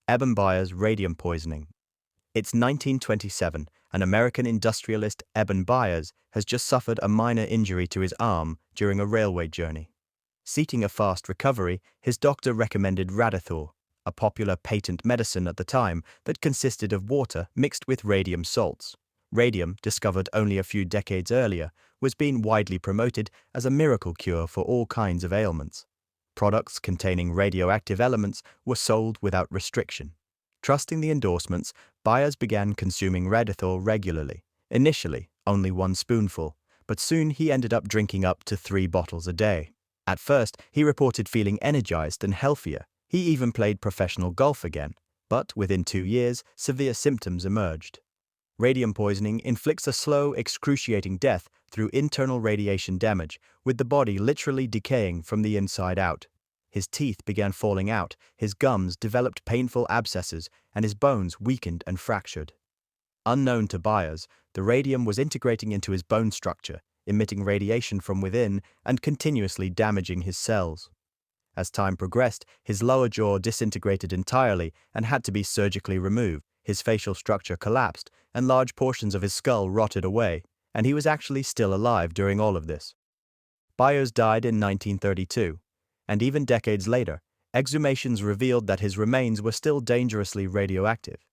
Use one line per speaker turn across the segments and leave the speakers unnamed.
Eben Byers radium poisoning. It's 1927, and American industrialist Eben Byers has just suffered a minor injury to his arm during a railway journey. Seeking a fast recovery, his doctor recommended Radithor, a popular patent medicine at the time that consisted of water mixed with radium salts. Radium, discovered only a few decades earlier, was being widely promoted as a miracle cure for all kinds of ailments. Products containing radioactive elements were sold without restriction. Trusting the endorsements, Byers began consuming Radithor regularly. Initially, only 1 spoonful, but soon he ended up drinking up to 3 bottles a day. At first, he reported feeling energized and healthier. He even played professional golf again, but within 2 years, severe symptoms emerged. Radium poisoning inflicts a slow, excruciating death through internal radiation damage, with the body literally decaying from the inside out. His teeth began falling out, his gums developed painful abscesses, and his bones weakened and fractured. Unknown to Byers, the radium was integrating into his bone structure, emitting radiation from within and continuously damaging his cells. As time progressed, his lower jaw disintegrated entirely and had to be surgically removed. His facial structure collapsed, and large portions of his skull rotted away, and he was actually still alive during all of this. Byers died in 1932, and even decades later, exhumations revealed that his remains were still dangerously radioactive.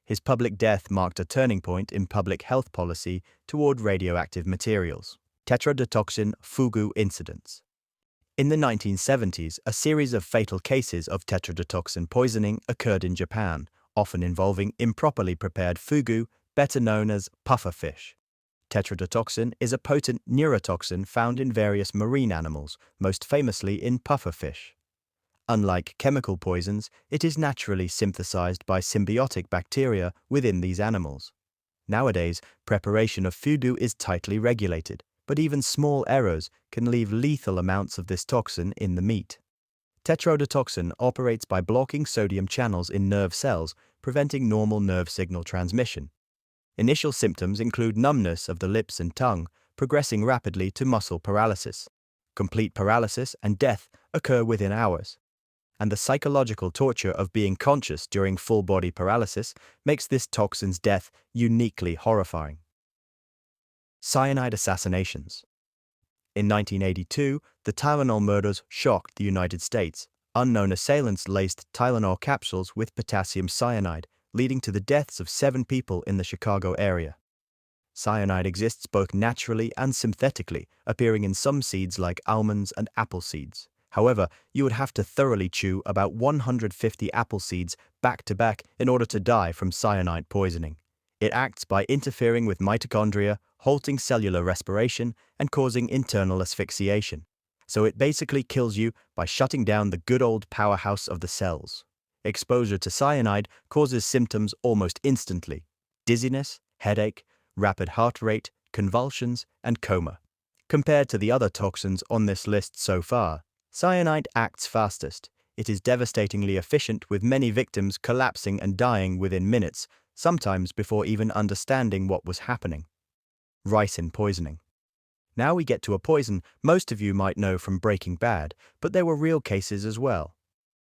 His public death marked a turning point in public health policy toward radioactive materials. Tetrodotoxin Fugu incidents. In the 1970s, a series of fatal cases of tetrodotoxin poisoning occurred in Japan, often involving improperly prepared fugu, better known as pufferfish. Tetrodotoxin is a potent neurotoxin found in various marine animals, most famously in pufferfish. Unlike chemical poisons, it is naturally synthesized by symbiotic bacteria within these animals. Nowadays, preparation of fugu is tightly regulated, but even small errors can leave lethal amounts of this toxin in the meat. Tetrodotoxin operates by blocking sodium channels in nerve cells, preventing normal nerve signal transmission. Initial symptoms include numbness of the lips and tongue, progressing rapidly to muscle paralysis. Complete paralysis and death occur within hours. And the psychological torture of being conscious during full-body paralysis makes this toxin's death uniquely horrifying. Cyanide assassinations. In 1982, the Tylenol murders shocked the United States. Unknown assailants laced Tylenol capsules with potassium cyanide, leading to the deaths of 7 people in the Chicago area. Cyanide exists both naturally and synthetically, appearing in some seeds like almonds and apple seeds. However, you would have to thoroughly chew about 150 apple seeds back to back in order to die from cyanide poisoning. It acts by interfering with mitochondria, halting cellular respiration, and causing internal asphyxiation. So it basically kills you by shutting down the good old powerhouse of the cells. Exposure to cyanide causes symptoms almost instantly: dizziness, headache, rapid heart rate, convulsions, and coma. Compared to the other toxins on this list so far, cyanide acts fastest. It is devastatingly efficient, with many victims collapsing and dying within minutes, sometimes before even understanding what was happening. Ricin poisoning. Now we get to a poison most of you might know from Breaking Bad, but there were real cases as well.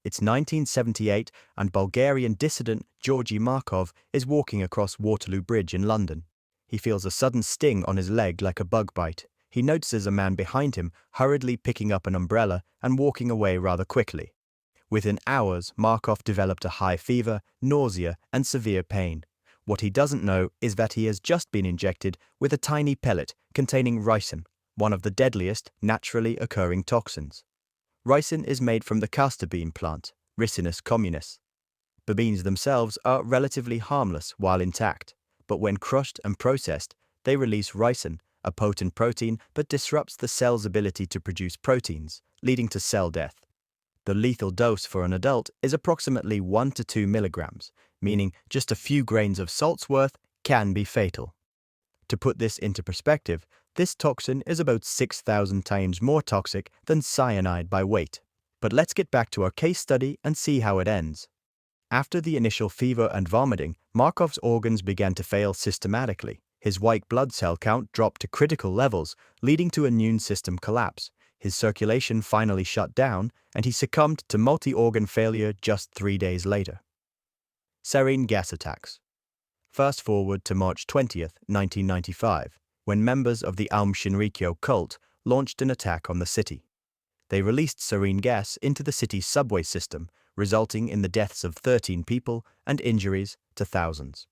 It's 1978, and Bulgarian dissident Georgi Markov is walking across Waterloo Bridge in London. He feels a sudden sting on his leg like a bug bite. He notices a man behind him hurriedly picking up an umbrella and walking away rather quickly. Within hours, Markov developed a high fever, nausea, and severe pain. What he doesn't know is that he has just been injected with a tiny pellet containing ricin, one of the deadliest naturally occurring toxins. Ricin is made from the castor bean plant, Ricinus communis. The beans themselves are relatively harmless while intact, but when crushed and processed, they release ricin, a potent protein that disrupts the cell's ability to produce proteins, leading to cell death. The lethal dose for an adult is approximately 1 to 2 milligrams, meaning just a few grains of salt's worth can be fatal. To put this into perspective, this toxin is about 6,000 times more toxic than cyanide by weight. But let's get back to our case study and see how it ends. After the initial fever and vomiting, Markov's organs began to fail systematically. His white blood cell count dropped to critical levels, leading to immune system collapse. His circulation finally shut down, and he succumbed to multi-organ failure just 3 days later. Sarin gas attacks. Fast forward to March 20th, 1995, when members of the Aum Shinrikyo cult launched an attack on the city. They released sarin gas into the city's subway system, resulting in the deaths of 13 people and injuries to thousands.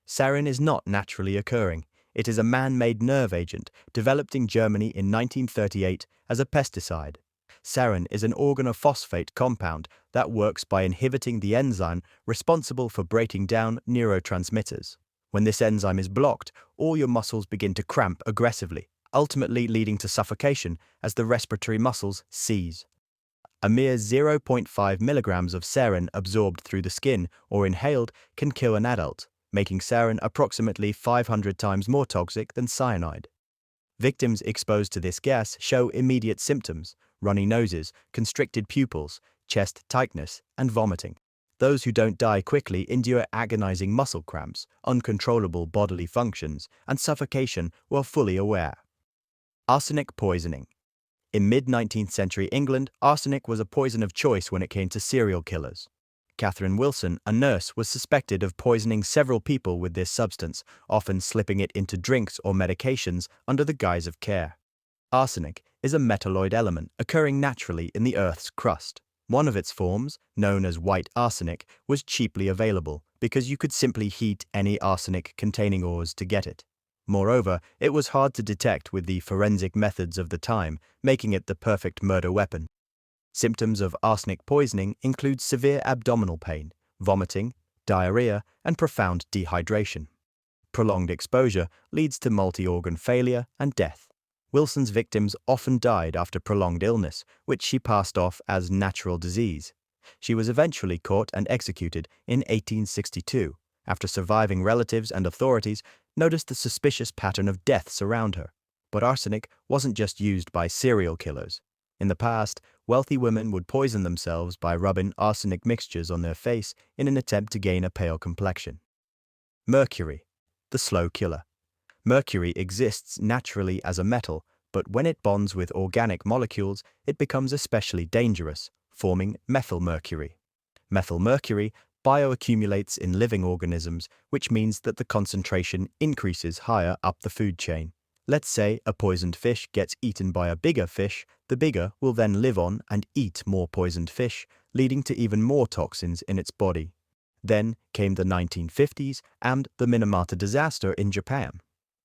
Sarin is not naturally occurring. It is a man-made nerve agent developed in Germany in 1938 as a pesticide. Sarin is an organophosphate compound that works by inhibiting the enzyme responsible for breaking down neurotransmitters. When this enzyme is blocked, all your muscles begin to cramp aggressively, ultimately leading to suffocation as the respiratory muscles seize. A mere 0.5 milligrams of sarin absorbed through the skin or inhaled can kill an adult, making sarin approximately 500 times more toxic than cyanide. Victims exposed to this gas show immediate symptoms: runny noses, constricted pupils, chest tightness, and vomiting. Those who don't die quickly endure agonizing muscle cramps, uncontrollable bodily functions, and suffocation while fully aware. Arsenic poisoning. In mid-19th century England, arsenic was a poison of choice when it came to serial killers. Catherine Wilson, a nurse, was suspected of poisoning several people with this substance, often slipping it into drinks or medications under the guise of care. Arsenic is a metalloid element occurring naturally in the Earth's crust. One of its forms, known as white arsenic, was cheaply available because you could simply heat any arsenic-containing ores to get it. Moreover, it was hard to detect with the forensic methods of the time, making it the perfect murder weapon. Symptoms of arsenic poisoning include severe abdominal pain, vomiting, diarrhea, and profound dehydration. Prolonged exposure leads to multi-organ failure and death. Wilson's victims often died after prolonged illness, which she passed off as natural disease. She was eventually caught and executed in 1862, after surviving relatives and authorities noticed the suspicious pattern of deaths around her. But arsenic wasn't just used by serial killers. In the past, wealthy women would poison themselves by rubbing arsenic mixtures on their face in an attempt to gain a pale complexion. Mercury, the slow killer. Mercury exists naturally as a metal, but when it bonds with organic molecules, it becomes especially dangerous, forming methylmercury. Methylmercury bioaccumulates in living organisms, which means that the concentration increases higher up the food chain. Let's say a poisoned fish gets eaten by a bigger fish, the bigger will then live on and eat more poisoned fish, leading to even more toxins in its body. Then came the 1950s and the Minamata disaster in Japan.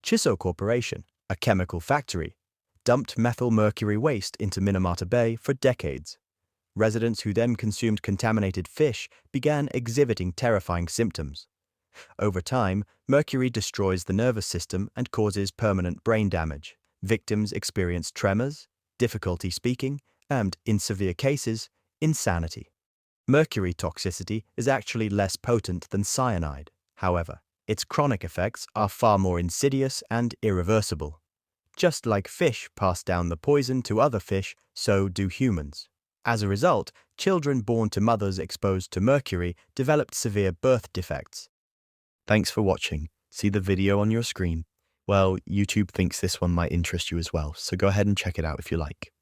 Chiso Corporation, a chemical factory, dumped methylmercury waste into Minamata Bay for decades. Residents who then consumed contaminated fish began exhibiting terrifying symptoms. Over time, mercury destroys the nervous system and causes permanent brain damage. Victims experience tremors, difficulty speaking, and, in severe cases, insanity. Mercury toxicity is actually less potent than cyanide. However, its chronic effects are far more insidious and irreversible. Just like fish pass down the poison to other fish, so do humans. As a result, children born to mothers exposed to mercury developed severe birth defects. Thanks for watching. See the video on your screen? Well, YouTube thinks this one might interest you as well, so go ahead and check it out if you like.